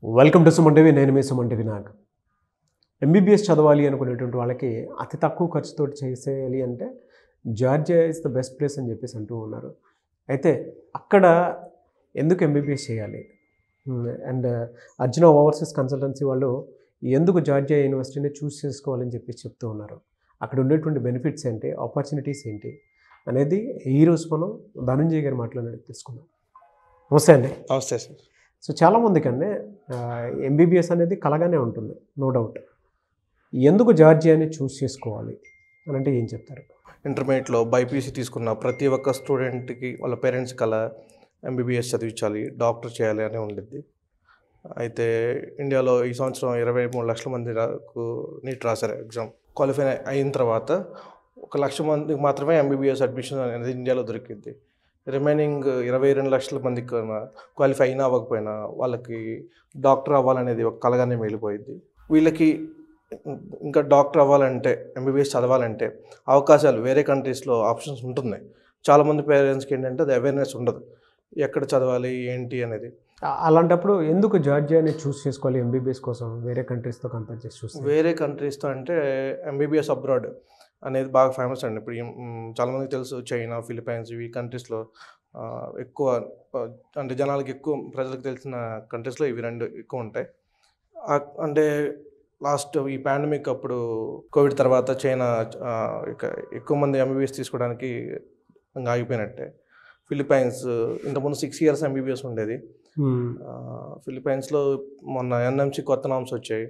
Welcome to Suman TV. నేను మీ Suman TV. నాకు MBBS చదవాలి అనుకునేటువంటి వాళ్ళకి అతి తక్కువ ఖర్చుతో చేసేయాలి అంటే Georgia is the best place అని చెప్పేసి అంటూ ఉన్నారు. అయితే అక్కడ ఎందుకు ఎంబీబీఎస్ చేయాలి అండ్ అర్జున ఓవర్సీస్ కన్సల్టెన్సీ వాళ్ళు ఎందుకు జార్జియా యూనివర్సిటీని చూస్ చేసుకోవాలని చెప్పి చెప్తూ ఉన్నారు. అక్కడ ఉండేటువంటి బెనిఫిట్స్ ఏంటి, ఆపర్చునిటీస్ ఏంటి అనేది ఈరోజు మనం ధనంజయ్ గారి మాట్లాడి తెలుసుకుందాం. నమస్తే అండి. నమస్తే సార్. సో చాలామందికి అండి ఎంబీబీఎస్ అనేది కలగానే ఉంటుంది, నో డౌట్. ఎందుకు జార్జియాని చూస్ చేసుకోవాలి అని అంటే ఏం చెప్తారు? ఇంటర్మీడియట్లో బైపీసీ తీసుకున్న ప్రతి ఒక్క స్టూడెంట్కి వాళ్ళ పేరెంట్స్ కల ఎంబీబీఎస్ చదివించాలి, డాక్టర్ చేయాలి అని ఉండిద్ది. అయితే ఇండియాలో ఈ సంవత్సరం 23 లక్షల మంది నీట్ రాశారు ఎగ్జామ్. క్వాలిఫై అయిన తర్వాత 1 లక్ష మందికి మాత్రమే ఎంబీబీఎస్ అడ్మిషన్ అనేది ఇండియాలో దొరికింది. రిమైనింగ్ 22 లక్షల మందికి క్వాలిఫై అయినా అవ్వకపోయినా వాళ్ళకి డాక్టర్ అవ్వాలనేది ఒక కలగానే మిగిలిపోయింది. వీళ్ళకి ఇంకా డాక్టర్ అవ్వాలంటే, ఎంబీబీఎస్ చదవాలంటే అవకాశాలు వేరే కంట్రీస్లో ఆప్షన్స్ ఉంటున్నాయి. చాలామంది పేరెంట్స్కి ఏంటంటే అది అవేర్నెస్ ఉండదు, ఎక్కడ చదవాలి ఏంటి అనేది. అలాంటప్పుడు ఎందుకు జార్జియాని చూస్ చేసుకోవాలి ఎంబీబీఎస్ కోసం వేరే కంట్రీస్తో కంపేర్ చేసి చూస్తే? వేరే కంట్రీస్తో అంటే ఎంబీబీఎస్ అబ్రాడ్ అనేది బాగా ఫేమస్ అండి. ఇప్పుడు చాలామందికి తెలుసు, చైనా, ఫిలిప్పైన్స్, ఈ కంట్రీస్లో ఎక్కువ అంటే జనాలకి ఎక్కువ ప్రజలకు తెలిసిన కంట్రీస్లో ఇవి 2 ఎక్కువ ఉంటాయి. అంటే లాస్ట్ ఈ పాండమిక్ అప్పుడు కోవిడ్ తర్వాత చైనా ఎక్కువ మంది ఎంబీబీఎస్ తీసుకోవడానికి ఇంకా ఆగిపోయినట్టే. ఫిలిప్పైన్స్ ఇంతకుముందు 6 years ఎంబీబీఎస్ ఉండేది. ఫిలిప్పైన్స్లో మొన్న ఎన్ఎంసీ కొత్త నామ్స్ వచ్చాయి.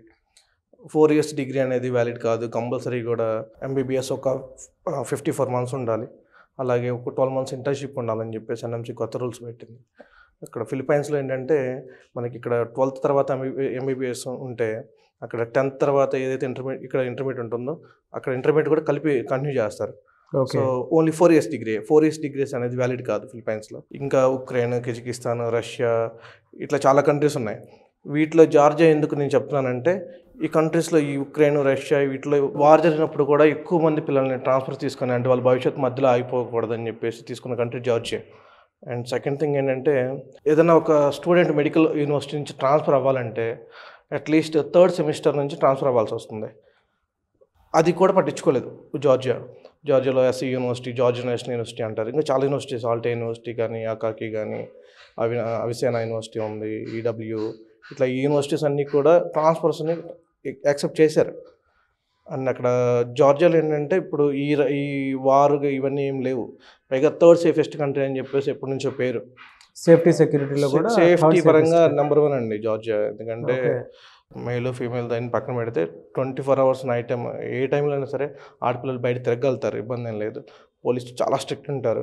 4 years డిగ్రీ అనేది వ్యాలిడ్ కాదు, కంపల్సరీ కూడా ఎంబీబీఎస్ ఒక 54 months ఉండాలి, అలాగే ఒక 12 months ఇంటర్న్షిప్ ఉండాలని చెప్పేసి ఎన్ఎంసీ కొత్త రూల్స్ పెట్టింది. ఇక్కడ ఫిలిప్పైన్స్లో ఏంటంటే మనకి ఇక్కడ 12th తర్వాత ఎంబీబీఎస్ ఉంటే అక్కడ 10th తర్వాత ఏదైతే ఇంటర్మీడియట్ ఉంటుందో అక్కడ ఇంటర్మీడియట్ కూడా కలిపి కంటిన్యూ చేస్తారు. So only 4 years degree, 4 years degrees అనేది వ్యాలిడ్ కాదు ఫిలిప్పైన్స్లో. ఇంకా ఉక్రెయిన్, కజకిస్తాన్, రష్యా ఇట్లా చాలా కంట్రీస్ ఉన్నాయి. వీటిలో జార్జియా ఎందుకు నేను చెప్తున్నానంటే, ఈ కంట్రీస్లో ఈ ఉక్రెయిన్, రష్యా వీటిలో వార్ జరిగినప్పుడు కూడా ఎక్కువ మంది పిల్లల్ని ట్రాన్స్ఫర్ తీసుకుని, అంటే వాళ్ళ భవిష్యత్తు మధ్యలో ఆగిపోకూడదని చెప్పేసి తీసుకున్న country Georgia. And second thing ఏంటంటే, ఏదైనా ఒక స్టూడెంట్ మెడికల్ యూనివర్సిటీ నుంచి ట్రాన్స్ఫర్ అవ్వాలంటే అట్లీస్ట్ 3rd semester నుంచి ట్రాన్స్ఫర్ అవ్వాల్సి వస్తుంది. అది కూడా పట్టించుకోలేదు జార్జియాలో. ఎస్సీ యూనివర్సిటీ, జార్జియా నేషనల్ యూనివర్సిటీ అంటారు. ఇంకా చాలా యూనివర్సిటీస్, ఆల్టే యూనివర్సిటీ కానీ, అకాకి కానీ, అవిసేనా యూనివర్సిటీ ఉంది, ఈడబ్ల్యూ, ఇట్లా ఈ యూనివర్సిటీస్ అన్నీ కూడా ట్రాన్స్ఫర్స్ని యాక్సెప్ట్ చేశారు. అండ్ అక్కడ జార్జియాలో ఏంటంటే ఇప్పుడు ఈ వార్ ఇవన్నీ ఏం లేవు. పైగా 3rd safest country అని చెప్పేసి ఎప్పటి నుంచో పేరు. సేఫ్టీ, సెక్యూరిటీలో కూడా సేఫ్టీ పరంగా నెంబర్ 1 అండి జార్జియా. ఎందుకంటే మేల్, ఫీమేల్ దాన్ని పక్కన పెడితే 24 hours నైట్ టైం ఏ టైంలో అయినా సరే ఆడపిల్లలు బయట తిరగలుగుతారు, ఇబ్బంది ఏం లేదు. పోలీసులు చాలా స్ట్రిక్ట్ ఉంటారు.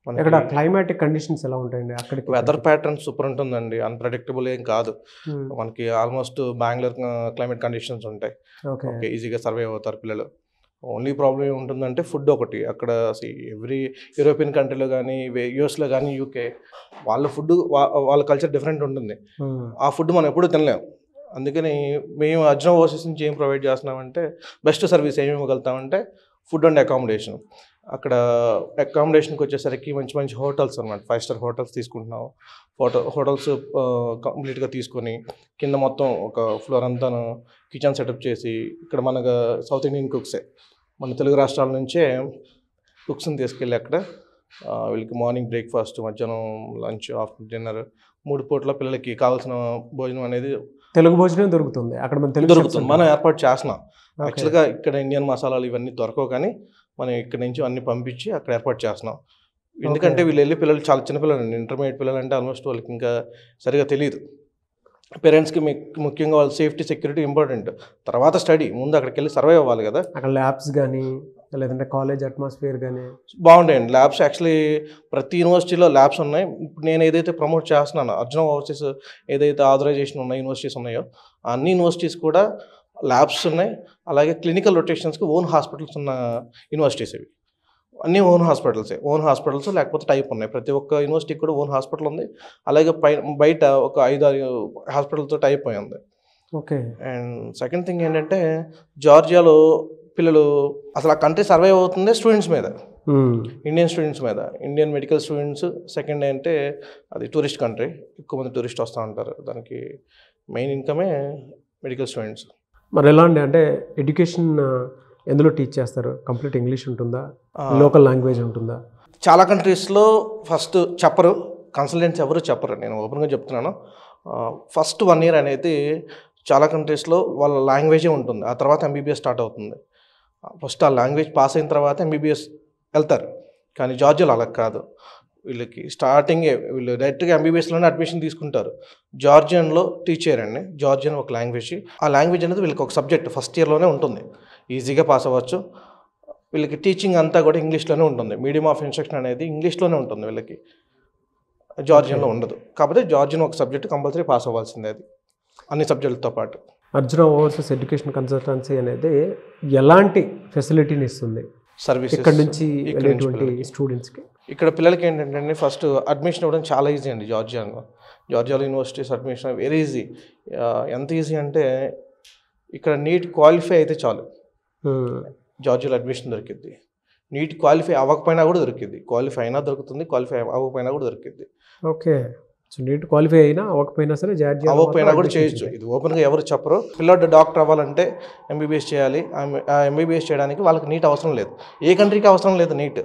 ఇక్కడ క్లైమాటిక్ కండిషన్స్ ఎలా ఉంటాయండి? అక్కడికి వెదర్ ప్యాటర్న్ సూపర్ ఉంటుందండి, అన్ప్రెడిక్టబుల్ ఏం కాదు. మనకి ఆల్మోస్ట్ బెంగళూరు క్లైమేట్ కండిషన్స్ ఉంటాయి. ఓకే, ఈజీగా సర్వైవ్ అవుతారు పిల్లలు. ఓన్లీ ప్రాబ్లం ఏముంటుందంటే ఫుడ్ ఒకటి. అక్కడ ఎవ్రీ యూరోపియన్ కంట్రీలో కానీ, యూఎస్లో కానీ, యూకే వాళ్ళ ఫుడ్, వాళ్ళ కల్చర్ డిఫరెంట్ ఉంటుంది. ఆ ఫుడ్ మనం ఎప్పుడూ తినలేము. అందుకని మేము అర్జున ఓవర్సీస్ నుంచి ఏం ప్రొవైడ్ చేస్తున్నామంటే, బెస్ట్ సర్వీస్ ఏమి ఇవ్వగలుగుతామంటే ఫుడ్ అండ్ అకామిడేషన్. అక్కడ అకామిడేషన్కి వచ్చేసరికి మంచి మంచి హోటల్స్ అనమాట, 5 star హోటల్స్ తీసుకుంటున్నాం. హోటల్స్ కంప్లీట్గా తీసుకొని కింద మొత్తం ఒక ఫ్లోర్ అంతా కిచెన్ సెటప్ చేసి, ఇక్కడ మనకు సౌత్ ఇండియన్ కుక్సే, మన తెలుగు రాష్ట్రాల నుంచే కుక్స్ని తీసుకెళ్ళి అక్కడ వీళ్ళకి మార్నింగ్ బ్రేక్ఫాస్ట్, మధ్యాహ్నం లంచ్, ఆఫ్టర్నూన్ డిన్నర్ 3 పూట్ల పిల్లలకి కావాల్సిన భోజనం అనేది తెలుగు భోజనం దొరుకుతుంది. అక్కడ మనం దొరుకుతుంది, మనం ఏర్పాటు చేస్తున్నాం. యాక్చువల్గా ఇక్కడ ఇండియన్ మసాలాలు ఇవన్నీ దొరకవు, కానీ మనం ఇక్కడ నుంచి అన్ని పంపించి అక్కడ ఏర్పాటు చేస్తున్నాం. ఎందుకంటే వీళ్ళు వెళ్ళి పిల్లలు చాలా చిన్నపిల్లలు అండి, ఇంటర్మీడియట్ పిల్లలు అంటే ఆల్మోస్ట్ వాళ్ళకి ఇంకా సరిగా తెలియదు. పేరెంట్స్కి ముఖ్యంగా వాళ్ళ సేఫ్టీ, సెక్యూరిటీ ఇంపార్టెంట్. తర్వాత స్టడీ, ముందు అక్కడికి వెళ్ళి సర్వైవ్ అవ్వాలి కదా. అక్కడ ల్యాబ్స్ కానీ లేదంటే కాలేజ్ అట్మాస్ఫియర్ కానీ బాగుంటాయండి. ల్యాబ్స్ యాక్చువల్లీ ప్రతి యూనివర్సిటీలో ల్యాబ్స్ ఉన్నాయి. ఇప్పుడు నేను ఏదైతే ప్రమోట్ చేస్తున్నానో అర్జున ఓవర్సీస్ ఏదైతే ఆథరైజేషన్ ఉన్న యూనివర్సిటీస్ ఉన్నాయో అన్ని యూనివర్సిటీస్ కూడా ల్యాబ్స్ ఉన్నాయి. అలాగే క్లినికల్ రొటేషన్స్కి ఓన్ హాస్పిటల్స్ ఉన్న యూనివర్సిటీస్ ఇవి అన్నీ ఓన్ హాస్పిటల్స్ లేకపోతే టైప్ ఉన్నాయి. ప్రతి ఒక్క యూనివర్సిటీకి కూడా ఓన్ హాస్పిటల్ ఉంది. అలాగే బయట ఒక 5-6 హాస్పిటల్తో టైప్ అయి ఉంది. ఓకే. అండ్ సెకండ్ థింగ్ ఏంటంటే, జార్జియాలో పిల్లలు అసలు ఆ కంట్రీ సర్వైవ్ అవుతుంది స్టూడెంట్స్ మీద, ఇండియన్ స్టూడెంట్స్ మీద, ఇండియన్ మెడికల్ స్టూడెంట్స్. సెకండ్ అంటే అది టూరిస్ట్ కంట్రీ, ఎక్కువ మంది టూరిస్ట్ వస్తూ ఉంటారు. దానికి మెయిన్ ఇన్కమే మెడికల్ స్టూడెంట్స్. మరి ఎలా అండి, అంటే ఎడ్యుకేషన్ ఎందులో టీచ్ చేస్తారు? కంప్లీట్ ఇంగ్లీష్ ఉంటుందా, లోకల్ లాంగ్వేజ్ ఉంటుందా? చాలా కంట్రీస్లో ఫస్ట్ చెప్పరు, కన్సల్టెంట్స్ ఎవరు చెప్పరు, నేను ఓపెన్గా చెప్తున్నాను. ఫస్ట్ 1 year అనేది చాలా కంట్రీస్లో వాళ్ళ లాంగ్వేజే ఉంటుంది, ఆ తర్వాత ఎంబీబీఎస్ స్టార్ట్ అవుతుంది. ఫస్ట్ ఆ లాంగ్వేజ్ పాస్ అయిన తర్వాత ఎంబీబీఎస్ వెళ్తారు. కానీ జార్జియాలో అలా కాదు, వీళ్ళకి స్టార్టింగే వీళ్ళు డైరెక్ట్గా ఎంబీబీఎస్లోనే అడ్మిషన్ తీసుకుంటారు. జార్జియన్లో టీచ్ చేయరండి, జార్జియన్ ఒక లాంగ్వేజ్, ఆ లాంగ్వేజ్ అనేది వీళ్ళకి ఒక సబ్జెక్ట్ ఫస్ట్ ఇయర్లోనే ఉంటుంది, ఈజీగా పాస్ అవ్వచ్చు. వీళ్ళకి టీచింగ్ అంతా కూడా ఇంగ్లీష్లోనే ఉంటుంది, మీడియం ఆఫ్ ఇన్స్ట్రక్షన్ అనేది ఇంగ్లీష్లోనే ఉంటుంది వీళ్ళకి, జార్జియన్లో ఉండదు. కాకపోతే జార్జియన్ ఒక సబ్జెక్ట్ కంపల్సరీ పాస్ అవ్వాల్సిందే, అది అన్ని సబ్జెక్టులతో పాటు. అర్జున ఓవర్సీస్ ఎడ్యుకేషన్ కన్సల్టెన్సీ అనేది ఎలాంటి ఫెసిలిటీని ఇస్తుంది సర్వీసెస్ ఇక్కడ నుంచి వెళ్ళేటువంటి స్టూడెంట్స్కి? ఇక్కడ పిల్లలకి ఏంటంటే ఫస్ట్ అడ్మిషన్ ఇవ్వడం చాలా ఈజీ అండి. జార్జియాలో యూనివర్సిటీస్ అడ్మిషన్ వెరీ ఈజీ. ఎంత ఈజీ అంటే ఇక్కడ నీట్ క్వాలిఫై అయితే చాలు, జార్జియాలో అడ్మిషన్ దొరికిద్ది. నీట్ క్వాలిఫై అవ్వకపోయినా కూడా దొరికిద్ది, క్వాలిఫై అయినా దొరుకుతుంది, క్వాలిఫై అవ్వకపోయినా కూడా దొరికిద్ది. ఓకే, సో నీట్ క్వాలిఫై అయినా అవ్వకపోయినా సరే జార్జియా అవ్వకపోయినా కూడా చేయొచ్చు, ఇది ఓపెన్గా ఎవరు చెప్పరు. పిల్లాడు డాక్టర్ అవ్వాలంటే ఎంబీబీఎస్ చేయాలి, ఆ ఎంబీబీఎస్ చేయడానికి వాళ్ళకి నీట్ అవసరం లేదు, ఏ కంట్రీకి అవసరం లేదు నీట్.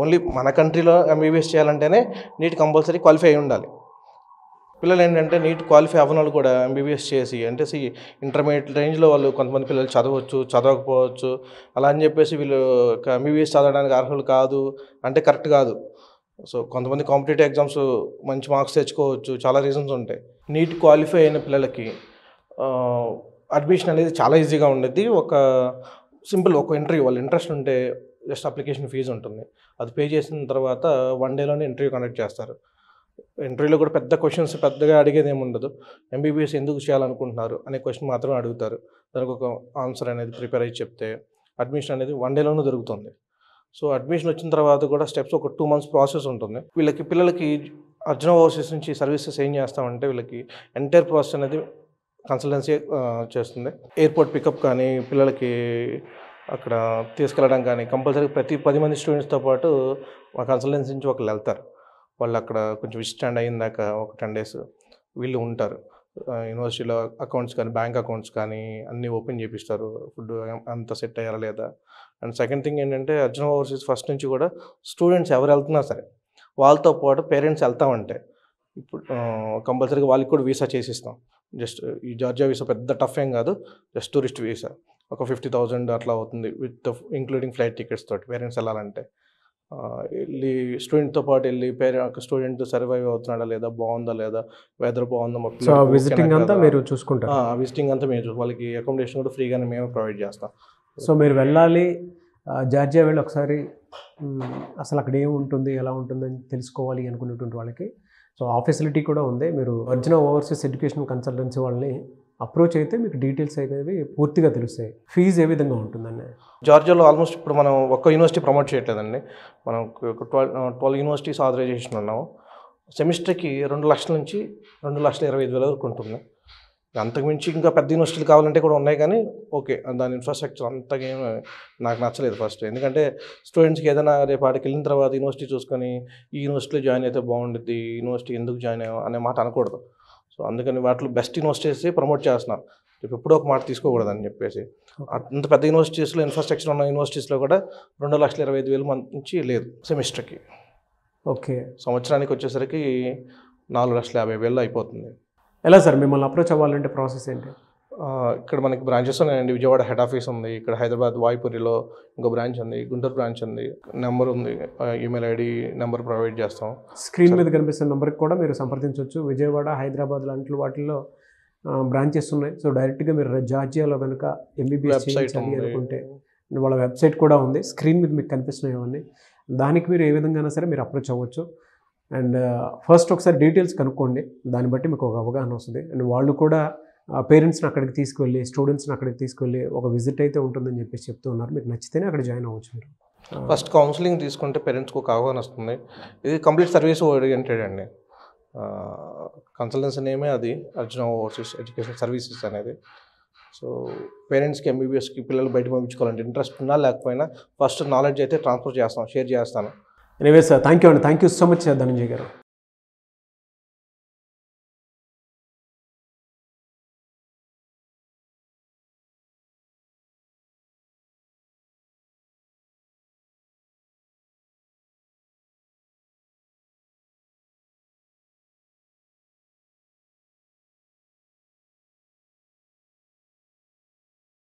ఓన్లీ మన కంట్రీలో ఎంబీబీఎస్ చేయాలంటేనే నీట్ కంపల్సరీ క్వాలిఫై అయి ఉండాలి. పిల్లలు ఏంటంటే నీట్ క్వాలిఫై అవ్వని వాళ్ళు కూడా ఎంబీబీఎస్ చేసి, అంటే ఇంటర్మీడియట్ రేంజ్లో వాళ్ళు కొంతమంది పిల్లలు చదవచ్చు, చదవకపోవచ్చు, అలా అని చెప్పేసి వీళ్ళు ఎంబీబీఎస్ చదవడానికి అర్హులు కాదు అంటే కరెక్ట్ కాదు. సో కొంతమంది కాంపిటేటివ్ ఎగ్జామ్స్ మంచి మార్క్స్ తెచ్చుకోవచ్చు, చాలా రీజన్స్ ఉంటాయి. నీట్ క్వాలిఫై అయిన పిల్లలకి అడ్మిషన్ అనేది చాలా ఈజీగా ఉండేది. ఒక సింపుల్ ఒక ఇంటర్వ్యూ, వాళ్ళు ఇంట్రెస్ట్ ఉంటే జస్ట్ అప్లికేషన్ ఫీజు ఉంటుంది, అది పే చేసిన తర్వాత 1 dayలోనే ఇంటర్వ్యూ కండక్ట్ చేస్తారు. ఇంటర్వ్యూలో కూడా పెద్ద క్వశ్చన్స్ పెద్దగా అడిగేది ఏమి ఉండదు, ఎంబీబీఎస్ ఎందుకు చేయాలనుకుంటున్నారు అనే క్వశ్చన్ మాత్రమే అడుగుతారు. దానికి ఒక ఆన్సర్ అనేది ప్రిపేర్ అయ్యి చెప్తే అడ్మిషన్ అనేది 1 dayలోనే దొరుకుతుంది. సో అడ్మిషన్ వచ్చిన తర్వాత కూడా స్టెప్స్ ఒక 2 months ప్రాసెస్ ఉంటుంది. పిల్లలకి అర్జున ఓవర్సీస్ నుంచి సర్వీసెస్ ఏం చేస్తామంటే వీళ్ళకి ఎంటైర్ ప్రాసెస్ అనేది కన్సల్టెన్సీ చేస్తుంది. ఎయిర్పోర్ట్ పికప్ కానీ, పిల్లలకి అక్కడ తీసుకెళ్ళడం కానీ, కంపల్సరీ ప్రతి 10 మంది స్టూడెంట్స్తో పాటు మా కన్సల్టెన్సీ నుంచి ఒకళ్ళు వెళ్తారు. వాళ్ళు అక్కడ కొంచెం విజిట్ అయ్యిందాక ఒక 10 days వీళ్ళు ఉంటారు. యూనివర్సిటీలో అకౌంట్స్ కానీ, బ్యాంక్ అకౌంట్స్ కానీ అన్నీ ఓపెన్ చేపిస్తారు, ఫుడ్ అంతా సెట్ అయ్యారా లేదా. అండ్ సెకండ్ థింగ్ ఏంటంటే అర్జున ఓవర్సీస్ ఫస్ట్ నుంచి కూడా స్టూడెంట్స్ ఎవరు వెళ్తున్నా సరే వాళ్ళతో పాటు పేరెంట్స్ వెళ్తామంటే ఇప్పుడు కంపల్సరీగా వాళ్ళకి కూడా వీసా చేసిస్తాం. జస్ట్ ఈ జార్జియా వీసా పెద్ద టఫ్ ఏం కాదు, జస్ట్ టూరిస్ట్ వీసా ఒక 50,000 అట్లా అవుతుంది, విత్ ఇంక్లూడింగ్ ఫ్లైట్ టికెట్స్ తోటి పేరెంట్స్ వెళ్ళాలంటే. వెళ్ళి స్టూడెంట్తో పాటు వెళ్ళి స్టూడెంట్ సర్వైవ్ అవుతున్నాడా లేదా, బాగుందా లేదా, వెదర్ బాగుందా, విజిటింగ్ అంతా మీరు చూసుకుంటారు? విజిటింగ్ అంతా మేము వాళ్ళకి అకామిడేషన్ కూడా ఫ్రీగానే మేమే ప్రొవైడ్ చేస్తాం. సో మీరు వెళ్ళాలి, జార్జియా వెళ్ళి ఒకసారి అసలు అక్కడ ఏముంటుంది, ఎలా ఉంటుందని తెలుసుకోవాలి అనుకునేటువంటి వాళ్ళకి సో ఆ ఫెసిలిటీ కూడా ఉంది. మీరు అర్జున ఓవర్సీస్ ఎడ్యుకేషన్ కన్సల్టెన్సీ వాళ్ళని అప్రోచ్ అయితే మీకు డీటెయిల్స్ అనేవి పూర్తిగా తెలుస్తాయి. ఫీజు ఏ విధంగా ఉంటుందండి? జార్జియాలో ఆల్మోస్ట్ ఇప్పుడు మనం ఒక్క యూనివర్సిటీ ప్రమోట్ చేయట్లేదండి, మనం 12 యూనివర్సిటీస్ ఆథరైజేషన్ ఉన్నాము. సెమిస్టర్కి 2 లక్షల నుంచి 2,25,000 వరకు ఉంటుంది. అంతకుమించి ఇంకా పెద్ద యూనివర్సిటీలు కావాలంటే కూడా ఉన్నాయి, కానీ ఓకే దాని ఇన్ఫ్రాస్ట్రక్చర్ అంతగా నాకు నచ్చలేదు ఫస్ట్. ఎందుకంటే స్టూడెంట్స్కి ఏదైనా రేపు ఆడికి వెళ్ళిన తర్వాత యూనివర్సిటీ చూసుకొని ఈ యూనివర్సిటీలో జాయిన్ అయితే బాగుంటుంది, ఈ యూనివర్సిటీ ఎందుకు జాయిన్ అయ్యాం అనే మాట అనకూడదు. సో అందుకని వాటిలో బెస్ట్ యూనివర్సిటీస్ ప్రమోట్ చేస్తున్నాను, రేపు ఎప్పుడో ఒక మాట తీసుకోకూడదు అని చెప్పేసి. అంత పెద్ద యూనివర్సిటీస్లో ఇన్ఫ్రాస్ట్రక్చర్ ఉన్న యూనివర్సిటీస్లో కూడా 2,25,000 నుంచి లేదు సెమిస్టర్కి. ఓకే, సంవత్సరానికి వచ్చేసరికి 4,50,000 అయిపోతుంది. ఎలా సార్ మిమ్మల్ని అప్రోచ్ అవ్వాలంటే ప్రాసెస్ ఏంటి? ఇక్కడ మనకి బ్రాంచెస్ ఉన్నాయండి, విజయవాడ హెడ్ ఆఫీస్ ఉంది, ఇక్కడ హైదరాబాద్ వాయిపూరిలో ఇంకో బ్రాంచ్ ఉంది, గుంటూరు బ్రాంచ్ ఉంది, నెంబర్ ఉంది, ఈమెయిల్ ఐడి నెంబర్ ప్రొవైడ్ చేస్తాం. స్క్రీన్ మీద కనిపిస్తున్న నెంబర్కి కూడా మీరు సంప్రదించవచ్చు. విజయవాడ, హైదరాబాద్ లాంటి వాటిల్లో బ్రాంచెస్ ఉన్నాయి. సో డైరెక్ట్గా మీరు జార్జియాలో కనుక ఎంబీబీఎస్ చేయించాలి అనుకుంటే వాళ్ళ వెబ్సైట్ కూడా ఉంది, స్క్రీన్ మీద మీకు కనిపిస్తున్నాయి అవన్నీ. దానికి మీరు ఏ విధంగా సరే మీరు అప్రోచ్ అవ్వచ్చు. అండ్ ఫస్ట్ ఒకసారి డీటెయిల్స్ కనుక్కోండి, దాన్ని బట్టి మీకు ఒక అవగాహన వస్తుంది. అండ్ వాళ్ళు కూడా పేరెంట్స్ని అక్కడికి తీసుకువెళ్ళి, స్టూడెంట్స్ని అక్కడికి తీసుకువెళ్ళి ఒక విజిట్ అయితే ఉంటుందని చెప్పేసి చెప్తూ ఉన్నారు. మీకు నచ్చితేనే అక్కడ జాయిన్ అవ్వచ్చు. మీరు ఫస్ట్ కౌన్సిలింగ్ తీసుకుంటే పేరెంట్స్కి ఒక అవగాహన వస్తుంది. ఇది కంప్లీట్ సర్వీస్ ఓరియంటెడ్ అండి, కన్సల్టెన్సీ నేమే అది అర్జున ఓవర్సీస్ ఎడ్యుకేషన్ సర్వీసెస్ అనేది. సో పేరెంట్స్కి ఎంబీబీఎస్కి పిల్లలు బయట పంపించుకోవాలంటే ఇంట్రెస్ట్ ఉన్నా లేకపోయినా ఫస్ట్ నాలెడ్జ్ అయితే ట్రాన్స్ఫర్ చేస్తాం, షేర్ చేస్తాను. ఎనీవేస్ థ్యాంక్ యూ అండి, thank you so much Dhananjay గారు.